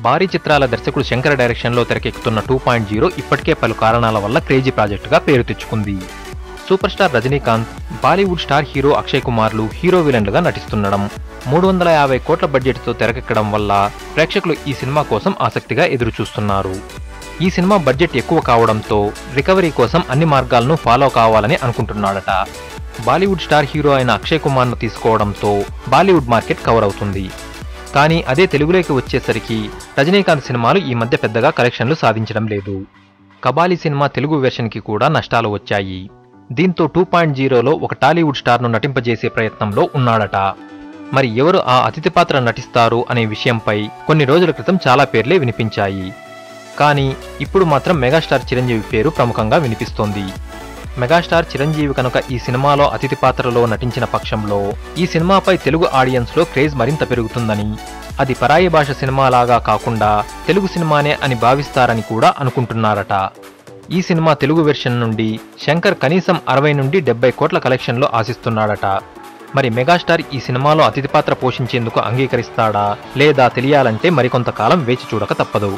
భారీ చిత్రాల దర్శకుడు శంకర్ డైరెక్షన్లో తెరకెక్కుతున్న 2.0 ఇప్పటికే పలు కారణాల వల్ల క్రేజీ ప్రాజెక్టుగా పేరు తెచ్చుకుంది. Super star Rajinikanth, Bollywood star hero Akshay కుమార్లు హీరో విలన్లుగా నటిస్తుండడం, 350 కోట్ల బడ్జెట్తో తెరకెక్కడం వల్ల ప్రేక్షకులు ఈ సినిమా కోసం ఆసక్తిగా ఎదురుచూస్తున్నారు. ఈ సినిమా బడ్జెట్ ఎక్కువ కావడంతో రికవరీ కోసం అన్ని మార్గాలను ఫాలో కావాలని అనుకుంటున్నాడట. బాలీవుడ్ స్టార్ హీరో అయిన అక్షయ్ కుమార్ను తీసుకోవడంతో బాలీవుడ్ మార్కెట్ కవర్ అవుతుంది. కానీ అదే తెలుగులోకి వచ్చేసరికి రజనీకాంత్ సినిమాలు ఈ మధ్య పెద్దగా కలెక్షన్లు సాధించడం లేదు. కబాలీ సినిమా తెలుగు వెర్షన్కి కూడా నష్టాలు వచ్చాయి. దీంతో 2.0లో ఒక టాలీవుడ్ స్టార్ను నటింపజేసే ప్రయత్నంలో ఉన్నాడట. మరి ఎవరు ఆ అతిథి పాత్ర నటిస్తారు అనే విషయంపై కొన్ని రోజుల క్రితం చాలా పేర్లే వినిపించాయి. కానీ ఇప్పుడు మాత్రం మెగాస్టార్ చిరంజీవి పేరు ప్రముఖంగా వినిపిస్తోంది. మెగాస్టార్ చిరంజీవి కనుక ఈ సినిమాలో అతిథి పాత్రలో నటించిన పక్షంలో ఈ సినిమాపై తెలుగు ఆడియన్స్లో క్రేజ్ మరింత పెరుగుతుందని, అది పరాయి భాష సినిమాలాగా కాకుండా తెలుగు సినిమానే అని భావిస్తారని కూడా అనుకుంటున్నారట. ఈ సినిమా తెలుగు వెర్షన్ నుండి శంకర్ కనీసం 60 నుండి 70 కోట్ల కలెక్షన్లు ఆశిస్తున్నాడట. మరి మెగాస్టార్ ఈ సినిమాలో అతిథి పాత్ర పోషించేందుకు అంగీకరిస్తాడా లేదా తెలియాలంటే మరికొంతకాలం వేచి చూడక తప్పదు.